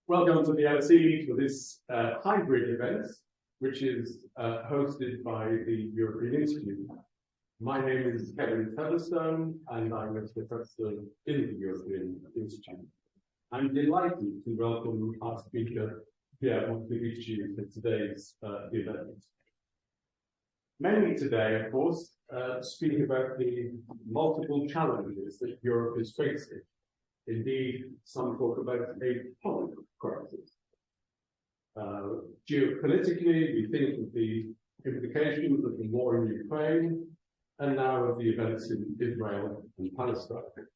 Welcome to the LSE for this hybrid event, which is hosted by the European Institute. My name is Featherstone, and I'm a professor in the European Institute. I'm delighted to welcome our speaker, Pierre Moscovici, for today's event. Many today, of course, speak about the multiple challenges that Europe is facing. Indeed, some talk about a political crisis. Geopolitically, we think of the implications of the war in Ukraine, and now of the events in Israel and Palestine.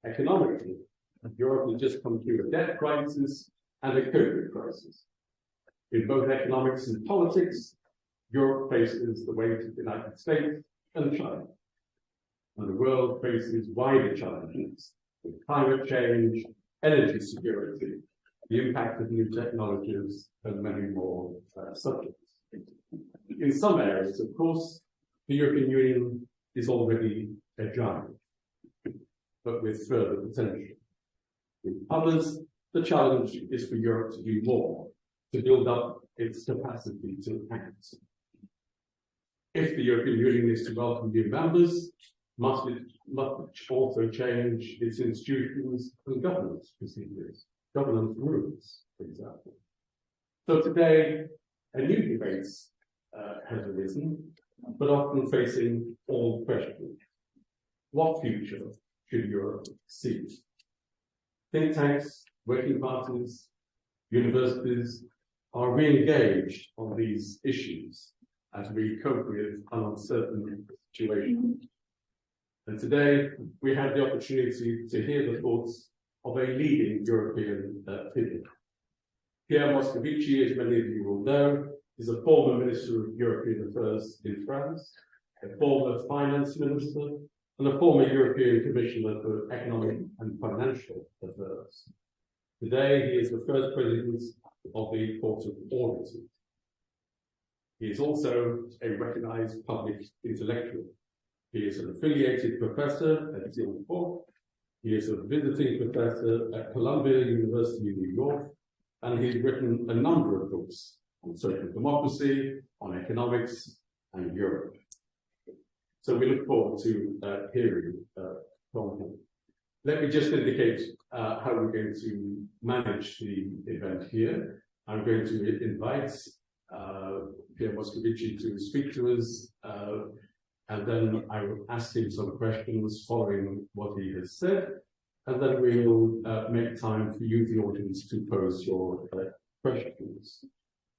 Economically, Europe has just come through a debt crisis and a COVID crisis. In both economics and politics, Europe faces the weight of the United States and China. And the world faces wider challenges with climate change, energy security, the impact of new technologies, and many more subjects. In some areas, of course, the European Union is already a giant, but with further potential. In others, the challenge is for Europe to do more, to build up its capacity to act. If the European Union is to welcome new members, must it also change its institutions and governance procedures, governance rules, for example. So today, a new debate has arisen, but often facing all questions. What future should Europe see? Think tanks, working parties, universities are re-engaged on these issues as we cope with an uncertain situation. And today, we have the opportunity to hear the thoughts of a leading European figure. Pierre Moscovici, as many of you will know, is a former Minister of European Affairs in France, a former Finance Minister, and a former European Commissioner for Economic and Financial Affairs. Today, he is the first President of the Court of Auditors. He is also a recognized public intellectual. He is an affiliated professor at Cour. He is a visiting professor at Columbia University in New York, and he's written a number of books on social democracy, on economics, and Europe. So we look forward to hearing from him. Let me just indicate how we're going to manage the event here. I'm going to invite Pierre Moscovici to speak to us, and then I will ask him some questions following what he has said, and then we will make time for you, the audience, to pose your questions.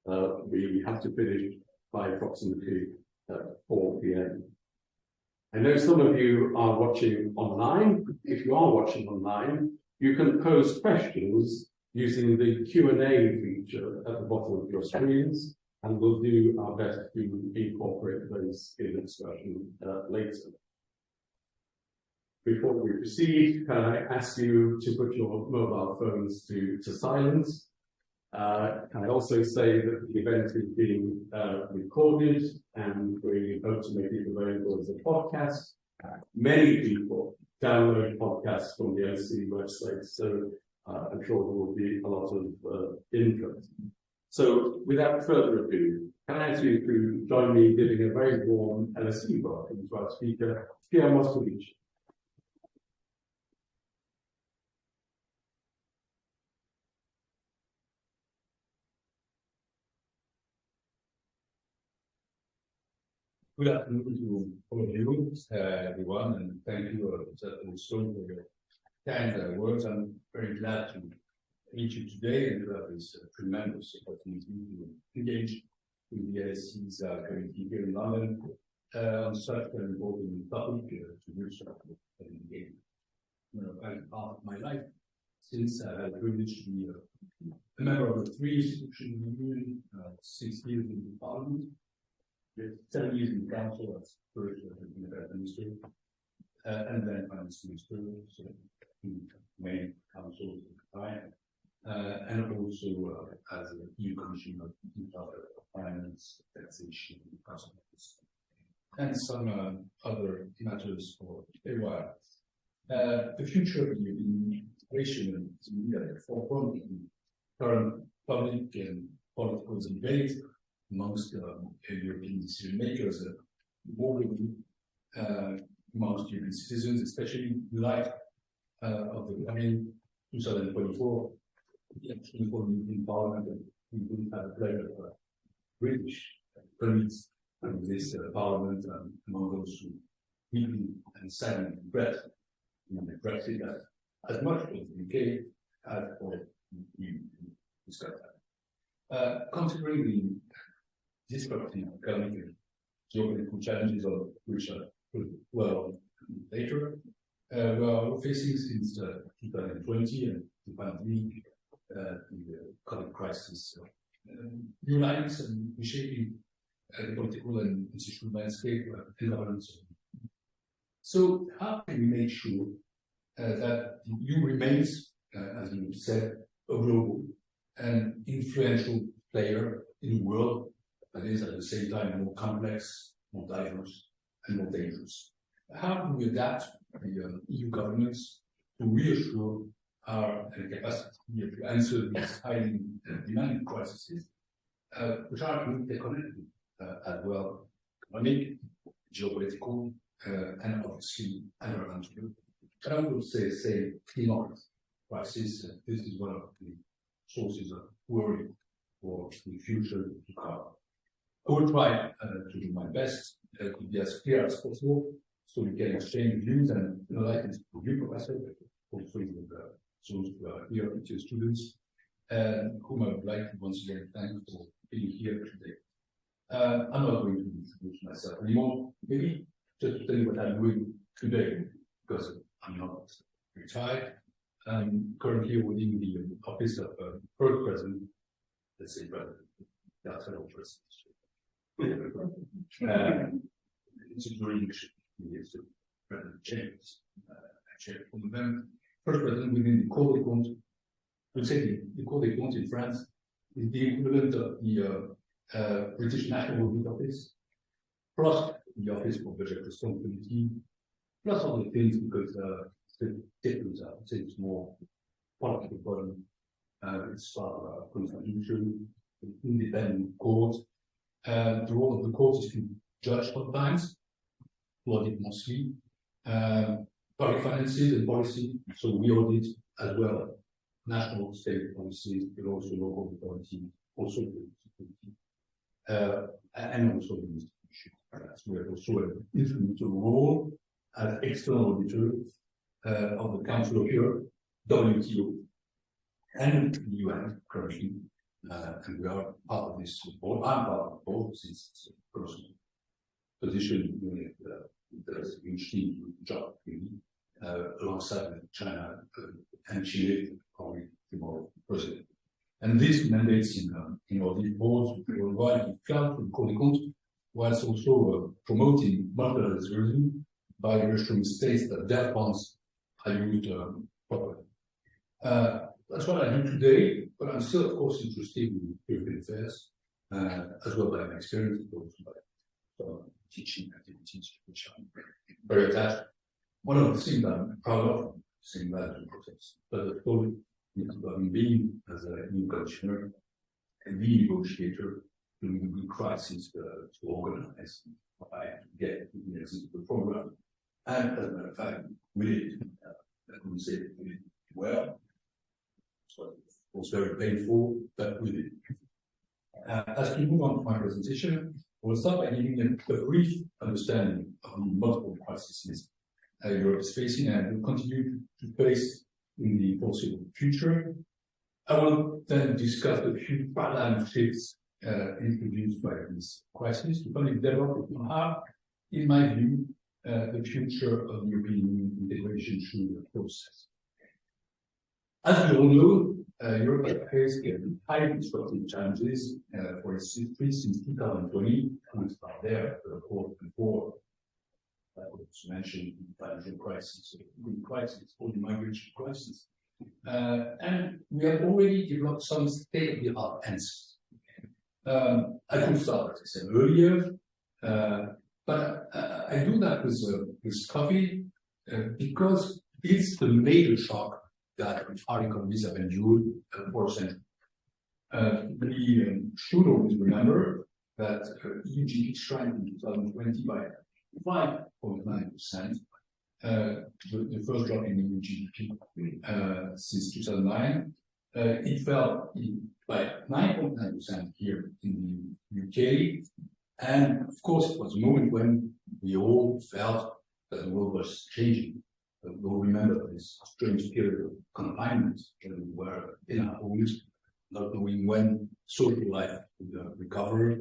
We have to finish by approximately 4 p.m. I know some of you are watching online. If you are watching online, you can pose questions using the Q&A feature at the bottom of your screens, and we'll do our best to incorporate those in the discussion later. Before we proceed, can I ask you to put your mobile phones to silence? Can I also say that the event is being recorded, and we hope to make it available as a podcast. Many people download podcasts from the LSE website, so I'm sure there will be a lot of interest. So, without further ado, can I ask you to join me in giving a very warm LSE welcome to our speaker, Pierre Moscovici. Good afternoon to all of you, everyone, and thank you, Featherstone, for your kind words. I'm very glad to meet you today and to have this tremendous opportunity to engage with the LSE's community here in London on such an important topic to which I've been engaged as part of my life since I had the privilege to be a member of the 3 institutions in the Union, 6 years in the Parliament, 7 years in the Council as first Minister, and then Finance Minister, so in main councils at the time. And also as an EU Commissioner of Finance, Taxation, and Customs, and some other matters for a while. The future of the integration is really at the forefront current public and political debate amongst European decision makers, more amongst European citizens, especially in light of the coming 2024 election for the European Parliament. And we will have the pleasure of British colleagues in this Parliament, among those who deeply and sadly regret Brexit as much for the UK as for the EU. Considering the disruptive economic and geopolitical challenges of which well later, we are facing since 2020 and the pandemic, the COVID crisis, new lines and reshaping the political and institutional landscape and governance. So, how can we make sure that the EU remains, as you said, a global and influential player in the world that is at the same time more complex, more diverse, and more dangerous? How do we adapt the EU governments to reassure our capacity to answer these highly demanding crises, which are interconnected as well, economic, geopolitical, and obviously environmental. And I would say climate crisis. This is one of the sources of worry for the future to come. I will try to do my best to be as clear as possible, so we can exchange views and enlighten you, Professor, also with those who are here, with your students, and whom I would like to once again thank for being here today. I'm not going to introduce myself anymore. Maybe just to tell you what I'm doing today, because I'm not retired. I'm currently holding the office of first president, let's say president, that's an old president. It's a dream. Yes, President James, chair for them. First president within the Cour des comptes. We say the Cour des comptes in France is the equivalent of the British National Audit Office, plus the Office for Budget Responsibility, plus other things, because the difference, I would say, it's more political body. It's constitution, independent court. The role of the court is to judge sometimes, audit mostly, public finances and policy. So we audit as well national state policies, but also local authority, also and also the institution. So we have also an influential role as external auditor of the Council of Europe, WTO, and the UN currently. And we are part of this board. I'm part of the board since it's a personal position with the huge job really, alongside China and Chile, probably tomorrow president. And this mandates in audit boards worldwide to count for the Cour des comptes, whilst also promoting multilateralism by reassuring states that their funds are used properly. That's what I do today, but I'm still, of course, interested in European affairs, as well by my experience, but also by teaching activities, which I'm very attached. One of the things that I'm proud of, saying that in the process, but the whole being as a new commissioner and the negotiator during the crisis to organize, to get the program. And as a matter of fact, we did, I couldn't say we did well. So it was very painful, but we did. As we move on to my presentation, we'll start by giving a brief understanding of the multiple crises Europe is facing and will continue to face in the foreseeable future. I will then discuss the few paradigm shifts introduced by this crisis to finally develop how, in my view, the future of European integration should be processed. As we all know, Europe has faced highly disruptive challenges for its history since 2020. I will start there, before to mention the financial crisis, the Greek crisis, or the migration crisis. And we have already developed some state-of-the-art answers. I could start, as I said earlier, but I do that with coffee because it's the major shock that our economies have endured for a century. We should always remember that EU GDP shrank in 2020 by 5.9%, the first drop in EU GDP since 2009. It fell by 9.9% here in the UK, and of course it was a moment when we all felt that the world was changing. We'll remember this strange period of confinement when we were in our homes, not knowing when social life would recover,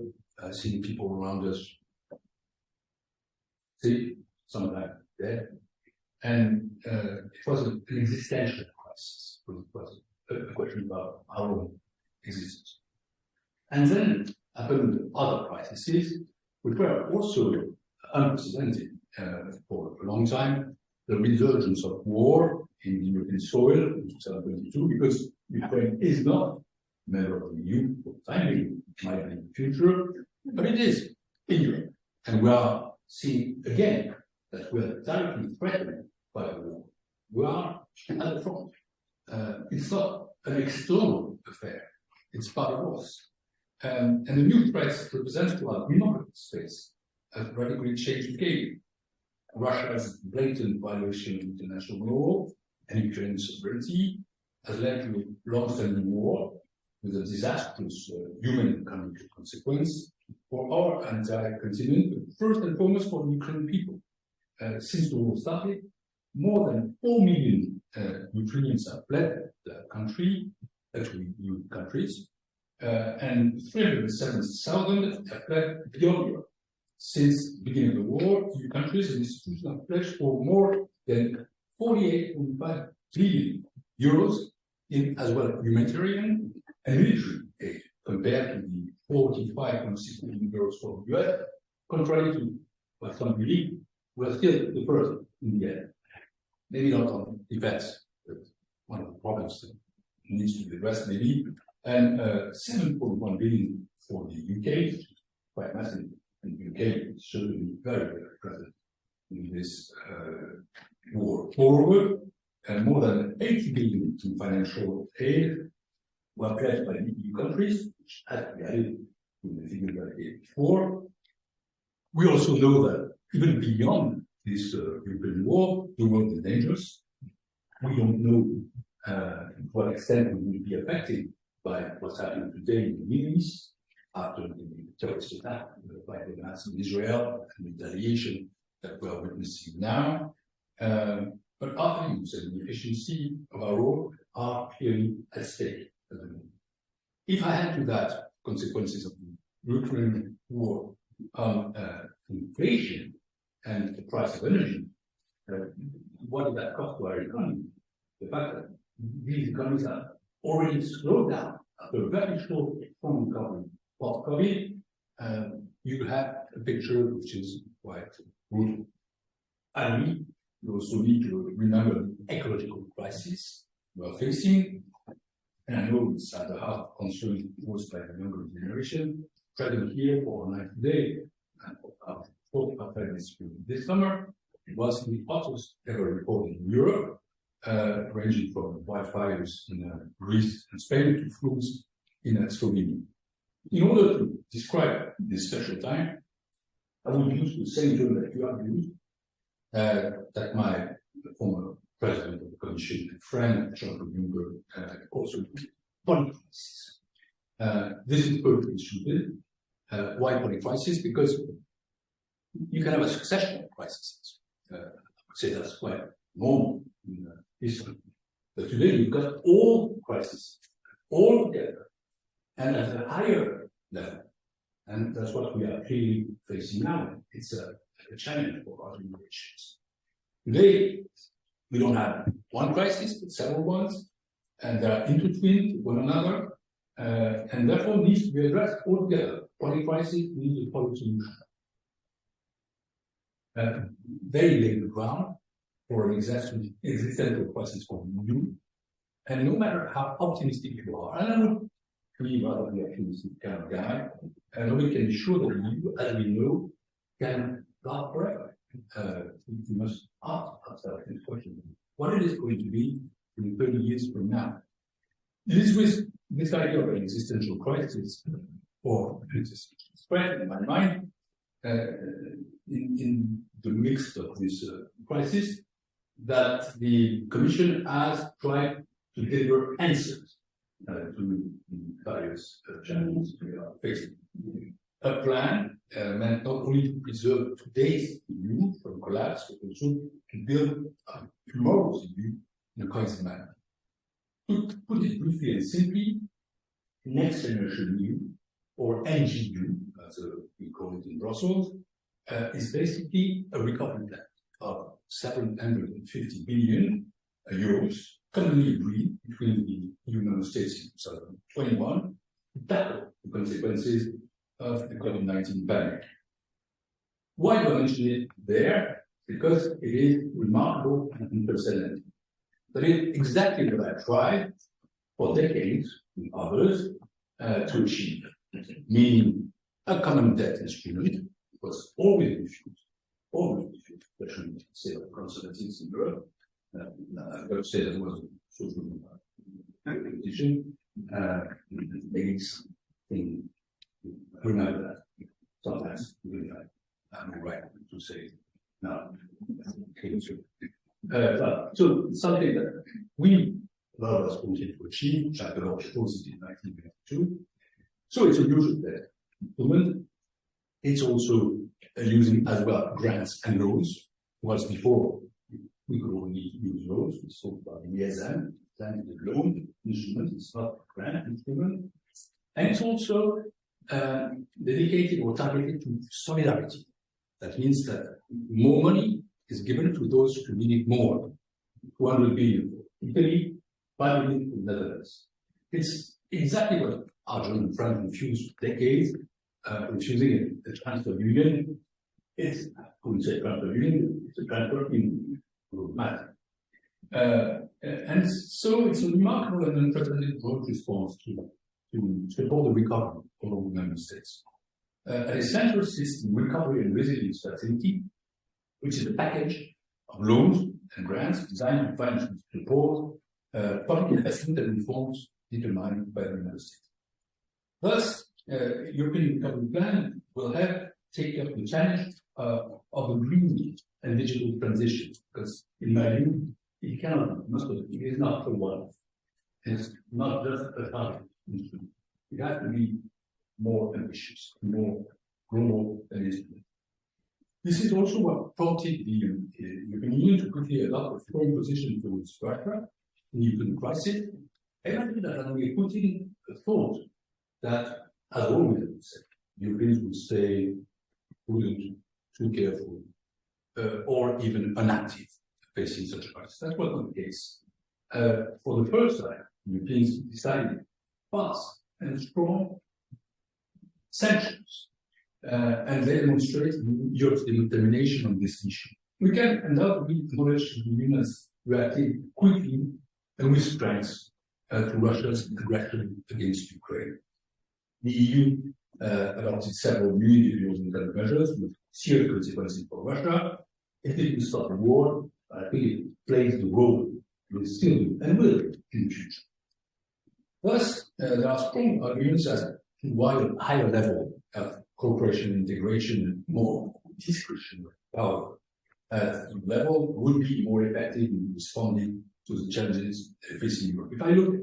seeing people around us sick, sometimes dead. And it was an existential crisis. It was a question about our own existence. And then happened other crises, which were also unprecedented for a long time. The resurgence of war in the European soil in 2022, because Ukraine is not a member of the EU for the time being, it might be in the future, but it is in Europe. And we are seeing again that we are directly threatened by the war. We are at the front. It's not an external affair, it's part of us. And the new threats represent to our democratic space have radically changed the game. Russia's blatant violation of international law and Ukraine's sovereignty has led to a long-standing war with a disastrous human and economic consequence for our entire continent, but first and foremost for the Ukrainian people. Since the war started, more than 4 million Ukrainians have fled the country, actually EU countries, and 307,000 have fled beyond Europe. Since the beginning of the war, EU countries and institutions have pledged for more than 48.5 billion euros in as well humanitarian and military aid, compared to the 45.6 billion euros for the US. Contrary to what some believe, we are still the first in the end. Maybe not on defense, but one of the problems that needs to be addressed maybe, and 7.1 billion for the UK, which is quite massive. And the UK is certainly very, very present in this war. Moreover, more than 80 billion in financial aid were pledged by the EU countries, which has to be added to the figure that I gave before. We also know that even beyond this European war, the world is dangerous. We don't know to what extent we will be affected by what's happening today in the Middle East, after the terrorist attack by the Hamas in Israel and the retaliation that we are witnessing now. But our aims and the efficiency of our role are clearly at stake at the moment. If I add to that consequences of the Ukraine war on inflation and the price of energy, what did that cost to our economy? The fact that these economies are already slowed down after a very short, strong recovery post-COVID, you have a picture which is quite brutal. And we also need to remember the ecological crisis we are facing. And I know it's at the heart of concerns posed by the younger generation, present here for online today, and for this summer. It was the hottest ever report in Europe, ranging from wildfires in Greece and Spain to floods in Slovenia. In order to describe this special time, I will use the same term that you have used, that my former president of the Commission and friend, Jean-Claude Juncker, also used, polycrisis. This is perfectly suited. Why polycrisis? Because you can have a succession of crises. I would say that's quite normal in history. But today you've got all crises, all together, and at a higher level. And that's what we are clearly facing now. It's a challenge for our generations. Today, we don't have one crisis, but several ones, and they are intertwined with one another, and therefore needs to be addressed all together. Polycrisis needs a polysolution. They lay the ground for an existential crisis for the EU, and no matter how optimistic you are, and I would be rather the optimistic kind of guy, and we can be sure that the EU, as we know, can last forever. We must ask ourselves this question: what it is going to be in 30 years from now? It is with this idea of an existential crisis, or existential threat in my mind, in the midst of this crisis, that the Commission has tried to deliver answers to the various challenges we are facing. A plan meant not only to preserve today's EU from collapse, but also to build tomorrow's EU in a cohesive manner. To put it briefly and simply, next generation EU, or NGU, as we call it in Brussels, is basically a recovery plan of 750 billion euros, commonly agreed between the EU member states in 2021 to tackle the consequences of the COVID-19 pandemic. Why do I mention it there? Because it is remarkable and unprecedented. That is exactly what I tried for decades with others to achieve, meaning a common debt instrument was always refused, especially say of conservatives in Europe. I've got to say that was a social competition. Makes things remember that sometimes I'm right to say no. So something that we, a lot of us, wanted to achieve, Jacques Delors proposed it in 1992. So it's a usual debt instrument. It's also using as well grants and loans. Whereas before we could only use loans, we spoke about the ESM, then the loan instrument, it's not a grant instrument. And it's also dedicated or targeted to solidarity. That means that more money is given to those who need it more. 200 billion for Italy, 5 billion for the Netherlands. It's exactly what Argent and France refused for decades, refusing a transfer union. It's, I wouldn't say transfer union, it's a transfer in matter. And so it's a remarkable and unprecedented broad response to support the recovery of all the member states. A central system recovery and resilience facility, which is a package of loans and grants designed to financially support public investment and reforms determined by the member state. Thus, European Recovery Plan will have taken up the challenge of the green and digital transition, because in my view, it is not for one. It's not just a target. It has to be more ambitious, more global than it is. This is also what prompted the European Union to quickly adopt a firm position towards Russia in the Ukraine crisis. And I think that we put in a thought that, as always, Europeans would stay prudent, too careful, or even inactive facing such a crisis. That was not the case. For the first time, Europeans decided fast and strong sanctions, and they demonstrate Europe's determination on this issue. We can undoubtedly acknowledge the Union has reacted quickly and with strength to Russia's aggression against Ukraine. The EU adopted several new individual measures with serious consequences for Russia. It didn't stop the war. I think it plays the role it will still do and will in the future. Thus, there are strong arguments as to why a higher level of cooperation and integration and more discretionary power at the level would be more effective in responding to the challenges facing Europe. If I look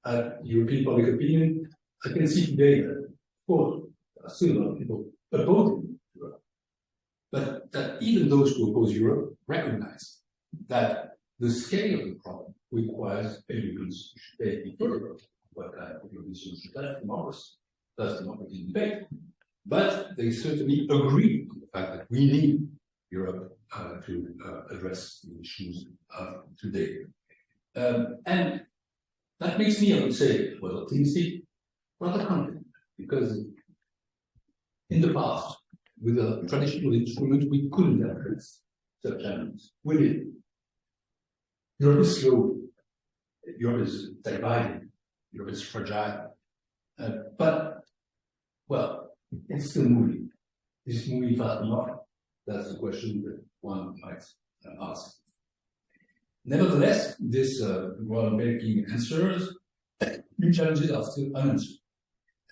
at European public opinion, I can see today that, of course, there are still a lot of people opposing Europe, but that even those who oppose Europe recognize that the scale of the problem requires a European solution. They prefer what kind of European solution that's democracy debate. But they certainly agree on the fact that we need Europe to address the issues of today. And that makes me, I would say, well, optimistic, rather confident, because in the past, with a traditional instrument, we couldn't address such challenges. We did. Europe is slow. Europe is divided. Europe is fragile. But, well, it's still moving. Is it moving fast enough? That's the question that one might ask. Nevertheless, this groundbreaking answers New challenges are still unanswered,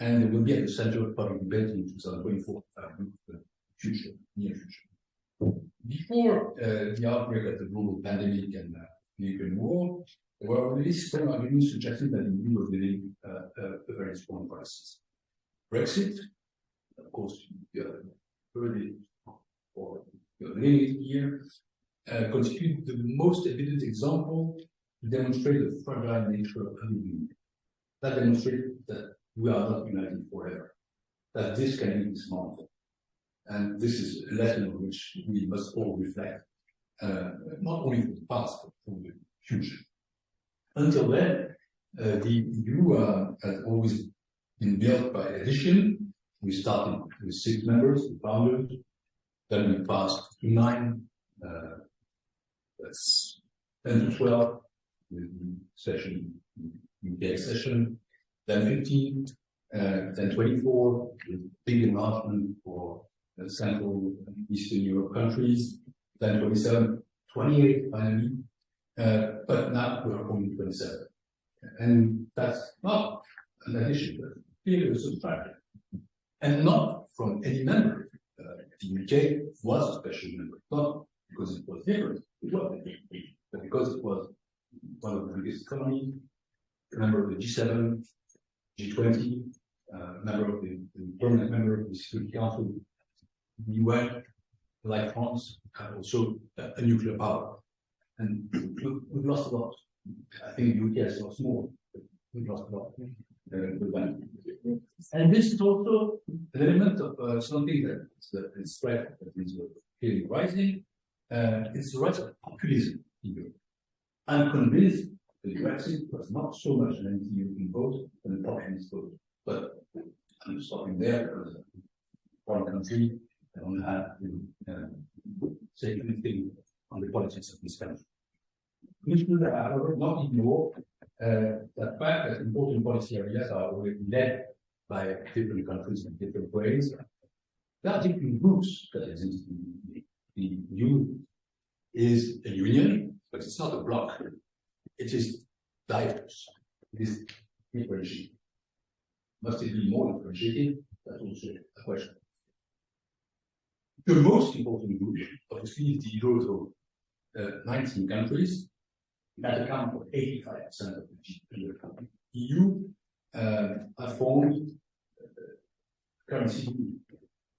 and they will be at the center of public debate in 2024, the future, near future. Before the outbreak of the global pandemic and the Ukraine war, there were already strong arguments suggesting that the EU was living a very strong crisis. Brexit, of course, early or late year, constituted the most evident example to demonstrate the fragile nature of the union. That demonstrates that we are not united forever, that this can be dismantled. And this is a lesson on which we must all reflect, not only for the past, but for the future. Until then, the EU has always been built by addition. We started with 6 members, the founders, then we passed to 9, that's 10 to 12, with the session, UK session, then 15, then 24, with big enlargement for Central and Eastern Europe countries, then 27, 28 finally, but now we're only 27. And that's not an addition, but clearly a subtraction. And not from any member. The UK was a special member, not because it was different, it was, but because it was one of the biggest economies, a member of the G7, G20, member of the permanent member of the Security Council, the UN, like France, also a nuclear power. And we've lost a lot. I think the UK has lost more, but we've lost a lot with them. And this is also an element of something that is threat that is clearly rising. It's the rise of populism in Europe. I'm convinced that Brexit was not so much an anti-European vote than a populist vote. But I'm stopping there because foreign country, I don't have to say anything on the politics of this country. We should, however, not ignore the fact that important policy areas are already led by different countries in different ways. There are different groups that exist in the EU. Is a union, but it's not a bloc. It is diverse. It is differentiated. Must it be more differentiated? That's also a question. The most important group, obviously, is the Eurozone. 19 countries that account for 85% of the GDP of the country. EU have formed currency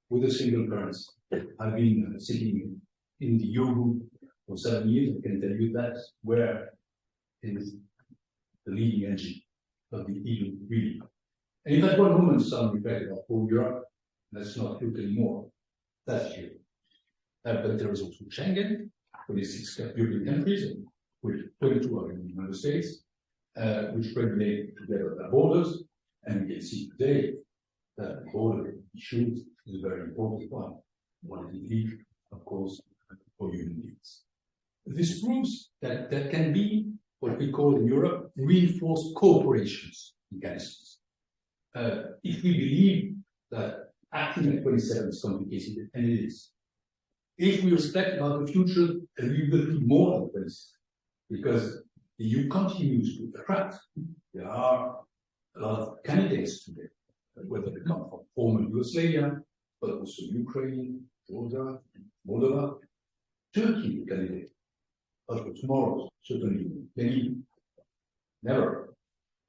with a single currency. I've been sitting in the Euro for 7 years. I can tell you that's where is the leading engine of the EU, really. And if at one moment some reflect about whole Europe, let's not look anymore. That's true. But there is also Schengen, 26 European countries, with 22 other member states, which regulate together their borders. And we can see today that the border issue is a very important one. One is indeed, of course, for human beings. This proves that there can be what we call in Europe reinforced cooperations mechanisms. If we believe that acting at 27 is complicated, and it is, if we respect about the future, we will be more than 27, because the EU continues to attract. There are a lot of candidates today, whether they come from former Yugoslavia, but also Ukraine, Georgia, Moldova, Turkey, the candidate. But for tomorrow, certainly, maybe never.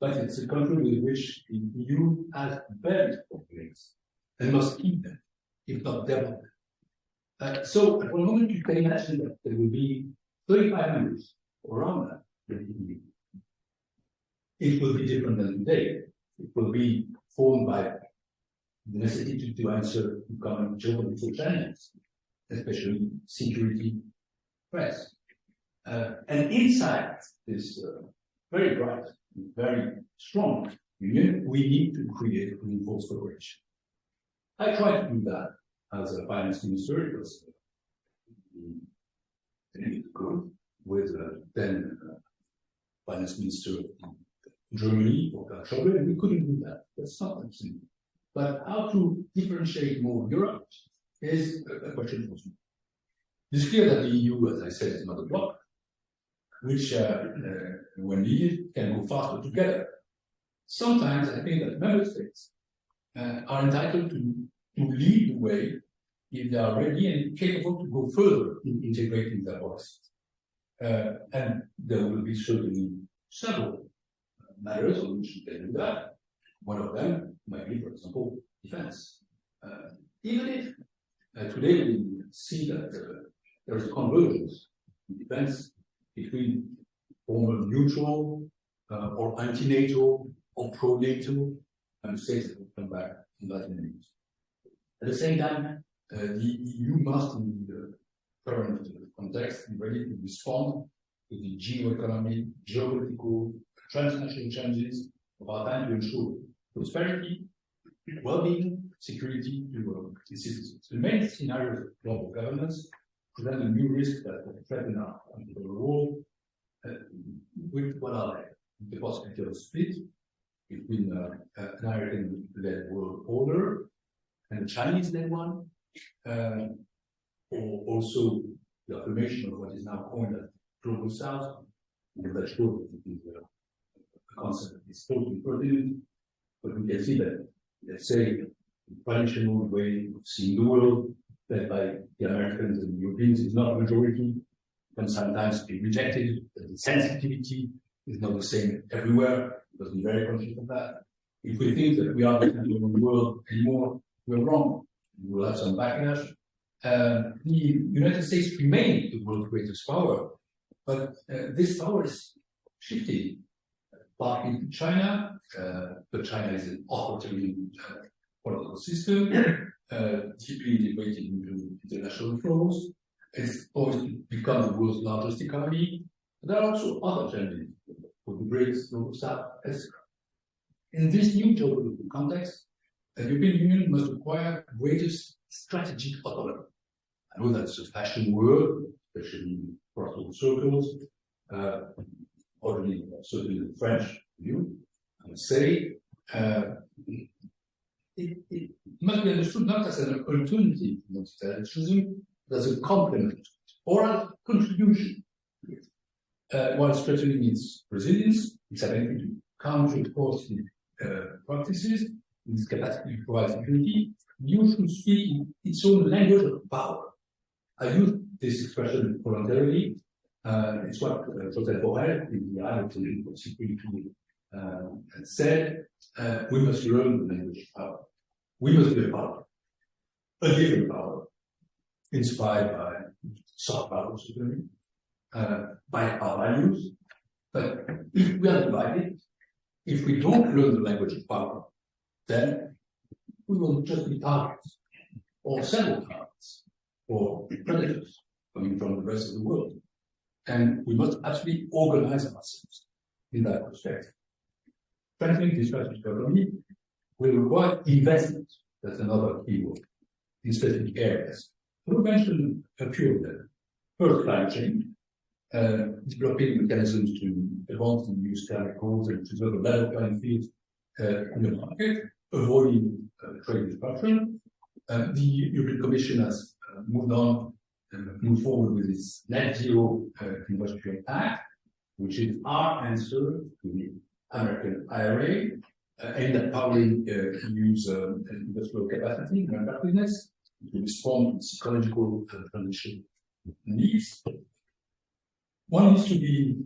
But it's a country with which the EU has very strong links and must keep them, if not develop them. So at one moment you can imagine that there will be 35 members around that. It will be different than today. It will be formed by the necessity to answer to common geopolitical challenges, especially security threats. And inside this very bright, very strong union, we need to create a reinforced cooperation. I tried to do that as a finance minister. It was good with then finance minister of Germany or Trouble, and we couldn't do that. That's not something. But how to differentiate more Europe is a question for me. It's clear that the EU, as I said, is not a bloc, which, when needed, can go faster together sometimes I think that member states are entitled to lead the way if they are ready and capable to go further in integrating their policies. And there will be certainly several matters on which they do that. One of them might be, for example, defense. Even if today we see that there is a convergence in defense between former neutral or anti-NATO or pro-NATO member states that will come back on that in a minute. At the same time, the EU must, in the current context, be ready to respond to the geoeconomic, geopolitical, transnational changes of our time to ensure prosperity, well-being, security to its citizens. The main scenarios of global governance present a new risk that threaten our world. With what are they? The possibility of a split between an American-led world order and a Chinese-led one, or also the affirmation of what is now coined as global south. I'm not sure if it is a concept that is totally pertinent, but we can see that, let's say, the traditional way of seeing the world, led by the Americans and the Europeans, is not a majority, can sometimes be rejected, that the sensitivity is not the same everywhere, because we're very conscious of that. If we think that we are not in the world anymore, we're wrong. We will have some backlash. The United States remain the world's greatest power, but this power is shifting partly to China, but China is an authoritarian political system, deeply integrated into international flows. It's poised to become the world's largest economy. There are also other challenges for the BRICS, global south, etc. In this new geopolitical context, the European Union must acquire greater strategic autonomy. I know that's a fashion word, especially in Brussels circles, already certainly the French view, I would say. It must be understood not as an alternative to multilateralism, but as a complement or a contribution, while strengthening its resilience, its ability to counter enforcing practices, its capacity to provide security. You should speak in its own language of power. I use this expression voluntarily. It's what Joseph Borrell, in the Eye of Security, said. We must learn the language of power. We must be a power, a different power, inspired by soft power, certainly, by our values. But if we are divided, if we don't learn the language of power, then we will just be targets, or several targets, or predators coming from the rest of the world. And we must actually organize ourselves in that perspective. Strengthening this strategic economy will require investment. That's another key word in specific areas. We mentioned a few of them. First, climate change, developing mechanisms to advance and use climate goals and to develop a level playing field in the market, avoiding trade disruption. The European Commission has moved forward with its net zero industrial act, which is our answer to the American IRA, aimed at powering EU's industrial capacity and effectiveness to respond to ecological transition needs. One needs to be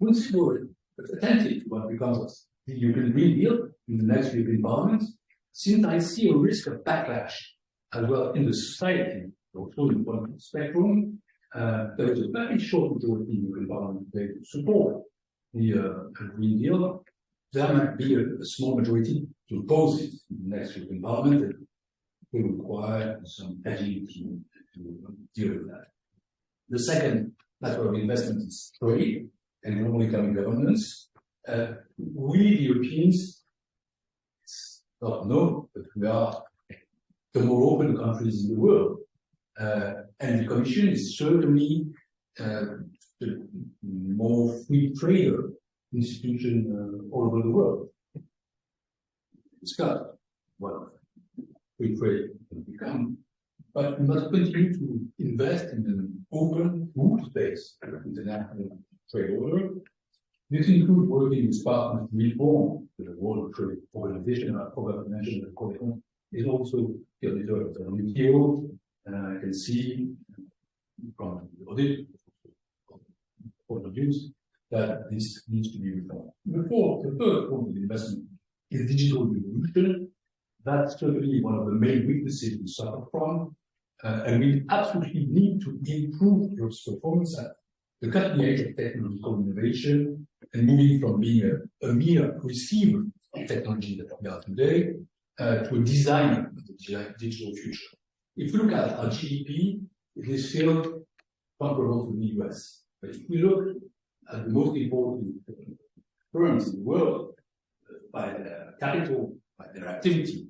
considerate but attentive to what becomes the European Green Deal in the next European Parliament, since I see a risk of backlash as well in the society, also in the political spectrum. There is a very short majority in the European Parliament today to support the Green Deal. There might be a small majority to oppose it in the next European Parliament. It will require some agility to deal with that. The second matter of investment is trade and global economic governance. We, the Europeans, it's not known, but we are the more open countries in the world. And the Commission is certainly the more free trader institution all over the world. It's got what free trade can become, but we must continue to invest in an open, rules-based international trade order. This includes working with partners to reform the World Trade Organization. I probably mentioned that Cour is also the auditor of the WTO, and I can see from the audit point of view that this needs to be reformed. The third point of investment is digital revolution. That's certainly one of the main weaknesses we suffer from, and we absolutely need to improve Europe's performance at the cutting edge of technological innovation and moving from being a mere receiver of technology that we are today to a designer of the digital future. If we look at our GDP, it is still comparable to the US. But if we look at the most important firms in the world by their capital, by their activity,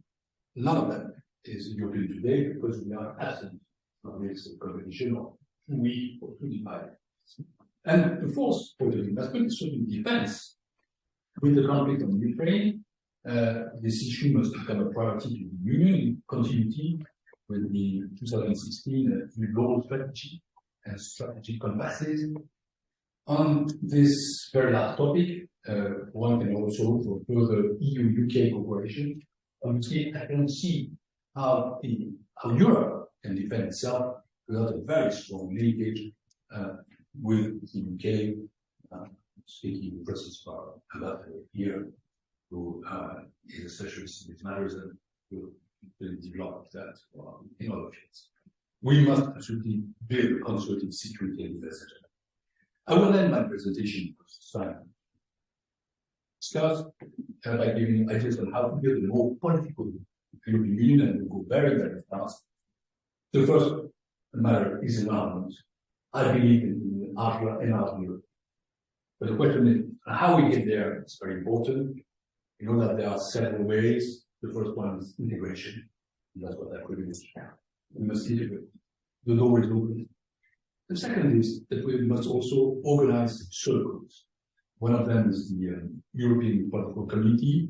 none of them is European today because we are absent from this competition or too weak or too divided. And the fourth point of investment is certainly defense. With the conflict on Ukraine, this issue must become a priority to the Union in continuity with the 2016 global strategy and strategic compasses. On this very last topic, one can also hope for further EU-UK cooperation. Obviously, I don't see how Europe can defend itself without a very strong linkage with the UK. Speaking in presence of our ambassador here, who is a specialist in these matters and will develop that in other fields. We must absolutely build a concerted security and defense agenda. I will end my presentation discuss by giving ideas on how to build a more political European Union, and we'll go very, very fast. The first matter is enlargement. I believe in enlargement. But the question is how we get there is very important. You know that there are several ways. The first one is integration. And that's what I could do. We must integrate. The door is open. The second is that we must also organize circles. One of them is the European Political Committee.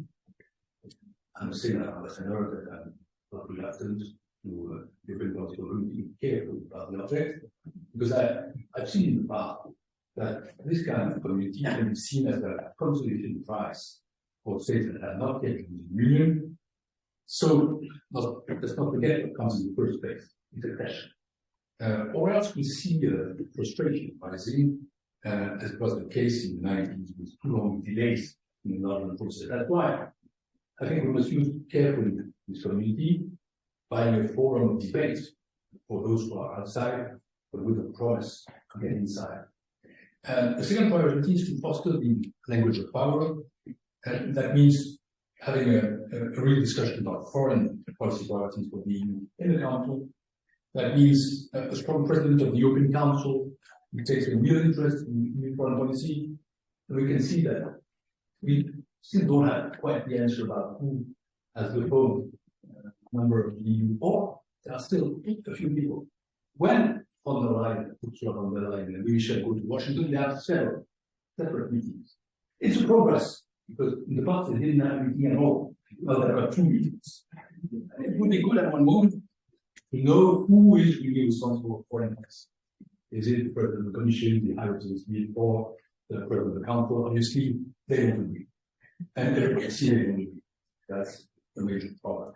I'm saying that ambassador that I'm not reluctant to European Political Committee careful about the object, because I've seen in the past that this kind of community can be seen as a consolidation prize for states that have not yet joined the Union. So let's not forget what comes in the first place, integration. Or else we see frustration rising, as was the case in the 90s with too long delays in the enlargement process. That's why I think we must use carefully this community, buying a forum of debate for those who are outside, but with a promise to get inside. The second priority is to foster the language of power, and that means having a real discussion about foreign policy priorities for the EU in the Council. That means a strong president of the European Council who takes a real interest in foreign policy. And we can see that we still don't have quite the answer about who has the phone number of the EU, or there are still a few people. When von der Leyen, Ursula von der Leyen, and we shall go to Washington, they have several separate meetings. It's a progress, because in the past they didn't have a meeting at all. Now there are 2 meetings. It would be good at one moment to know who is really responsible for foreign policy. Is it the President of the Commission, the High Representative, or the President of the Council? Obviously, they won't agree. And everybody sees they won't agree. That's a major problem.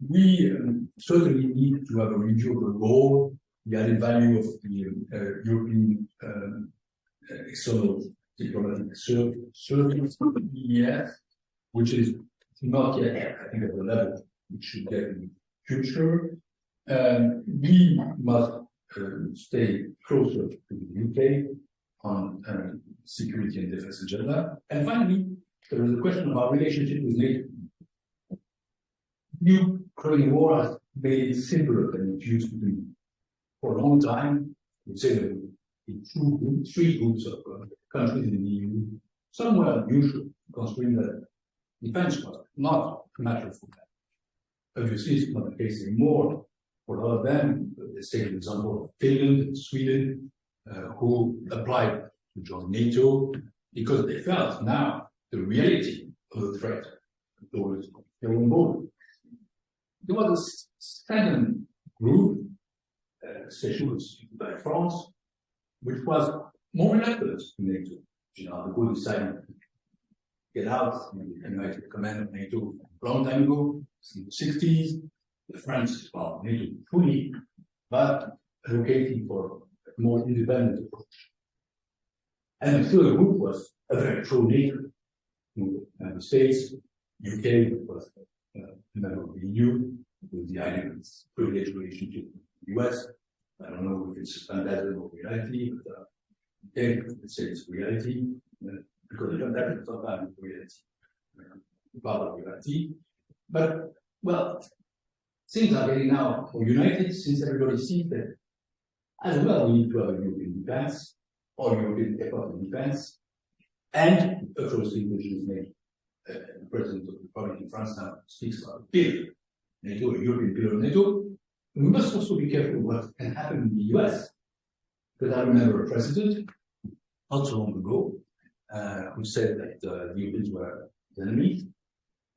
We certainly need to have a review of the role, the added value of the European external diplomatic service, EES, which is not yet, I think, at the level it should get in the future. We must stay closer to the UK on security and defense agenda. And finally, there is a question of our relationship with NATO. Ukraine war has made it simpler than it used to be. For a long time, we say that in 3 groups of countries in the EU, somewhere unusual, considering that defense was not a matter for them. Obviously, it's not the case anymore. For a lot of them, let's take an example of Finland and Sweden, who applied to join NATO because they felt now the reality of the threat towards their own border. There was a second group, especially by France, which was more reluctant to NATO, General de Gaulle decided to get out and United Command of NATO a long time ago, in the 60s. The French, well, NATO fully, but advocating for a more independent approach. And the third group was a very pro-NATO. And the States, UK was a member of the EU, with the idea of its privileged relationship with the US. I don't know if it's fantasy or reality, but okay, let's say it's reality, because that is sometimes reality, part of reality. But, well, things are getting now more united since everybody sees that as well we need to have a European defense or European effort in defense, and a close which is made. The President of the Republic in France now speaks about a pillar, NATO, a European pillar of NATO. We must also be careful what can happen in the US, because I remember a president not so long ago who said that the Europeans were the enemy,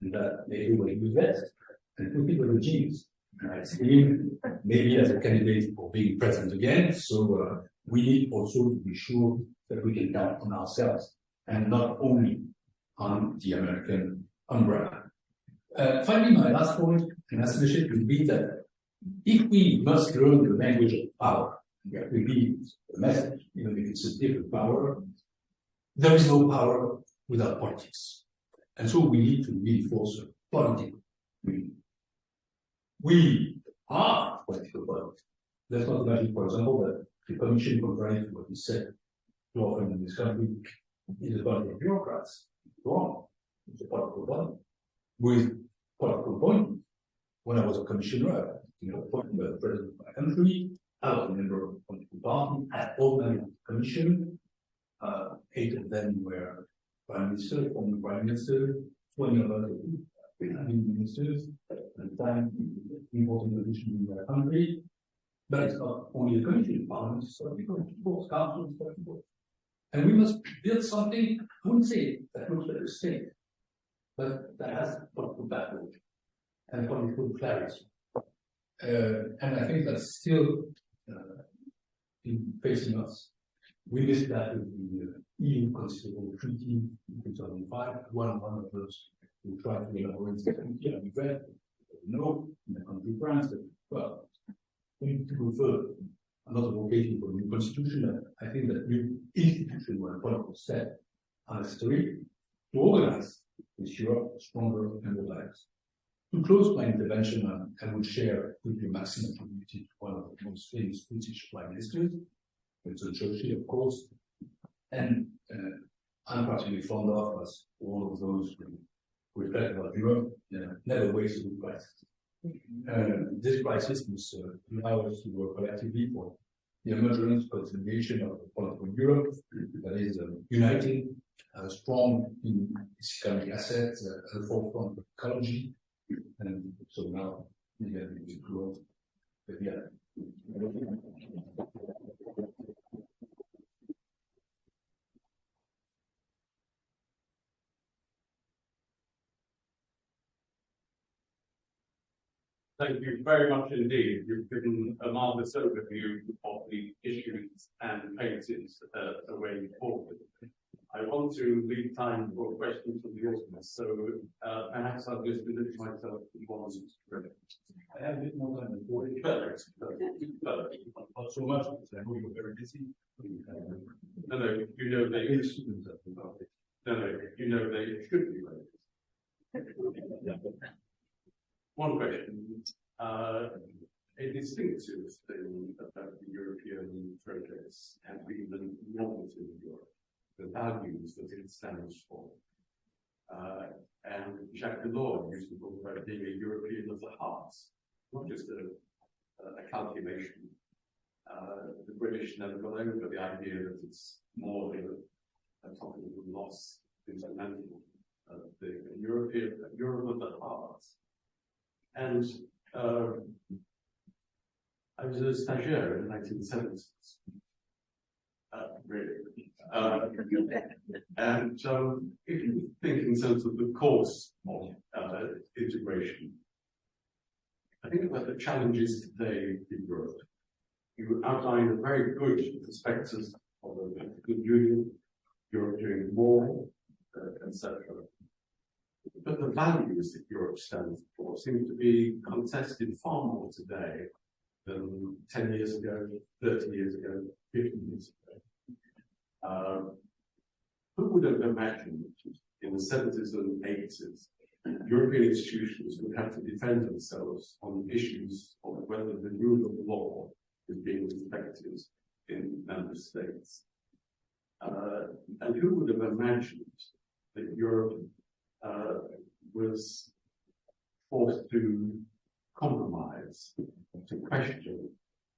and that NATO was the best, and two people were genius. And I see him maybe as a candidate for being president again, so we need also to be sure that we can count on ourselves, and not only on the American umbrella. Finally, my last point, and last message would be that if we must learn the language of power, that will be the message, even if it's a different power, there is no power without politics. And so we need to reinforce political union. We are political bodies. Let's not imagine, for example, that the Commission, contrary to what is said too often in this country, is a body of bureaucrats. Wrong. It's a political body with political appointment. When I was a commissioner, appointed by the president of my country, I was a member of the political party, at all members of the commission. 8 of them were prime minister, former prime minister, 20 of us were ministers, at the time, important position in their country. But it's not only the commission, parliament, it's people, councils, people. And we must build something, I wouldn't say that looks like a state, but that has political background and political clarity. And I think that's still facing us. We missed that with the EU Constitutional Treaty in 2005. One of those who tried to elaborate the treaty, and we read, no, in the country France, that, well, we need to go further. I'm not advocating for a new constitution. I think that new institution or a political step are necessary to organize this Europe stronger and more diverse. To close my intervention, I will share with you Maxime attributed to one of the most famous British prime ministers, Winston Churchill, of course, and I'm particularly fond of, as all of those who reflect about Europe, never waste a good crisis. This crisis must allow us to work collectively for the emergence, consolidation of the political Europe that is united, strong in its economic assets, at the forefront of ecology, and so now we have to grow. But yeah. Thank you very much indeed. You've given a marvelous overview of the issues and paintings a way forward. I want to leave time for questions from the audience, so perhaps I'll just limit myself to one. I have a bit more time than 40. Perfect. Not so much, because I know you're very busy. No, you know they should be ready. One question. A distinctive thing about the European projects and been the norms in Europe, the values that it stands for. And Jacques Delors used to talk about being a European of the heart, not just a calculation. The British never got over the idea that it's more than a topic of loss, instrumental. The Europe of the heart. And I was a stagiaire in the 1970s. Really. And if you think in terms of the course of integration, I think about the challenges today in Europe. You outlined a very good perspective of the political union. Europe doing more, etc. But the values that Europe stands for seem to be contested far more today than 10 years ago, 30 years ago, 50 years ago. Who would have imagined in the 70s and 80s European institutions would have to defend themselves on issues of whether the rule of law is being respected in member states? And who would have imagined that Europe was forced to compromise, to question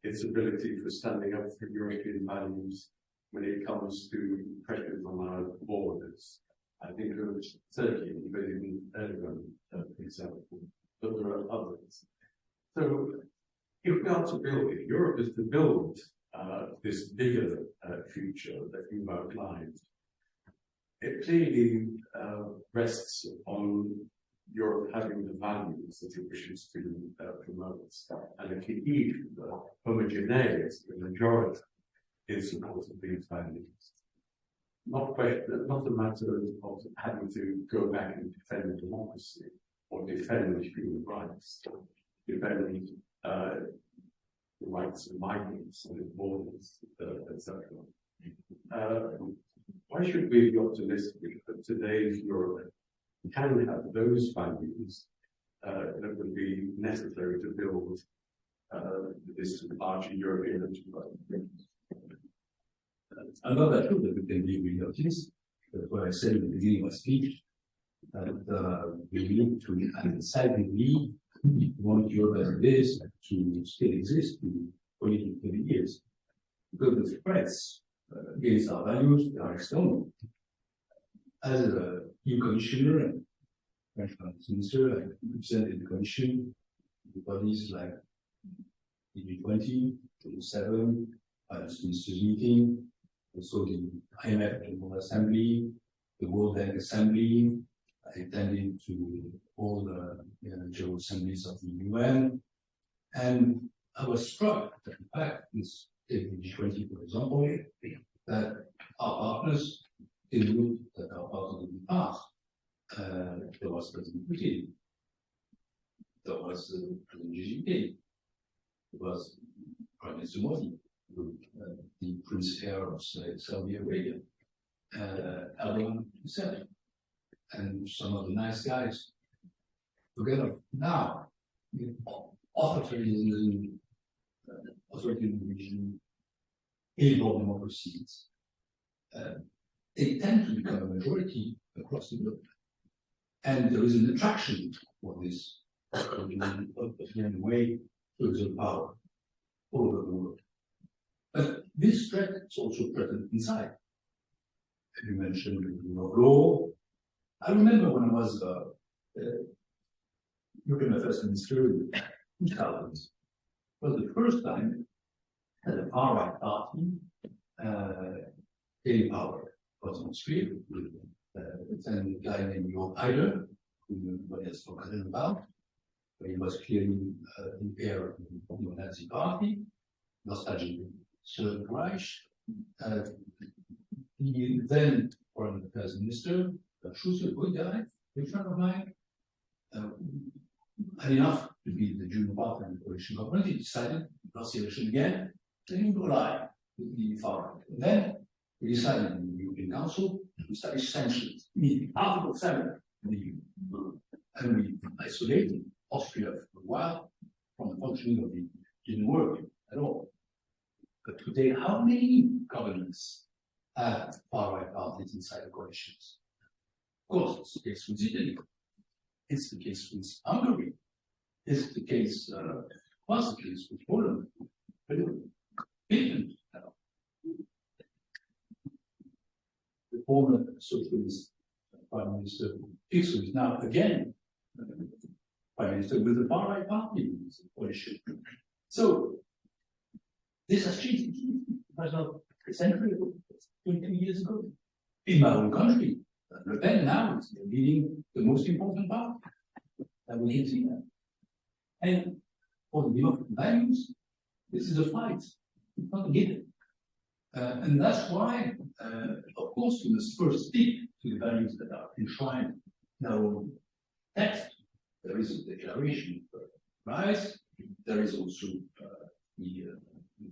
its ability for standing up for European values when it comes to pressures on our borders? I think of Turkey and President Erdogan, for example, but there are others. So if we are to build, if Europe is to build this bigger future that you've outlined, it clearly rests on Europe having the values that it wishes to promote, and a key homogeneity, the majority, in support of these values. Not a matter of having to go back and defend democracy or defend human rights, defend the rights of migrants and borders, etc. Why should we be optimistic that today's Europe can have those values that would be necessary to build this larger European enterprise? I'm not sure that we can be really optimistic. That's what I said at the beginning of my speech, that we need to decidedly want Europe as it is to still exist in 20 to 30 years. Because the threats against our values are external. As a EU commissioner and French finance minister, I represented the commission, the bodies like the G20, the 7, finance ministers meeting, also the IMF General Assembly, the World Bank Assembly. I attended to all the general assemblies of the UN, and I was struck that, in fact, this take the G20 for example, that our partners didn't look at our partners in the past. There was President Putin, there was President Xi Jinping, there was Prime Minister Modi, the Prince Heir of Saudi Arabia, Erdogan himself, and some of the nice guys together. Now, authoritarianism, authoritarian regime, illegal democracies, they tend to become a majority across the globe. And there is an attraction for this authoritarian way to exert power all over the world. But this threat is also present inside. You mentioned the rule of law. I remember when I was European Affairs Minister in 2000, it was the first time that a far-right party gained power. It was on street with a guy named Johan Heider, who nobody has forgotten about, but he was clearly the heir of the Nazi party, nostalgic Third Reich. The then Foreign Affairs Minister, Schuster, a good guy, a friend of mine, had enough to be the junior partner in the coalition government. He decided, last the election again, that he would ally with the far right. And then we decided in the European Council to establish sanctions, meaning Article 7 of the EU. And we isolated Austria for a while from the functioning of the EU. Didn't work at all. But today, how many governments have far-right parties inside the coalitions? Of course, it's the case with Italy. It's the case with Hungary. It's the case, was the case with Poland. Finland. The former socialist Prime Minister Fico is now again Prime Minister with the far-right party coalition. So, this has changed. It was not a century ago, 20 years ago. In my own country, Le Pen now is leading the most important part that we can see that. And for the democratic values, this is a fight. It's not a given. And that's why, of course, course, we must first stick to the values that are enshrined in our own text. There is a declaration of rights. There is also the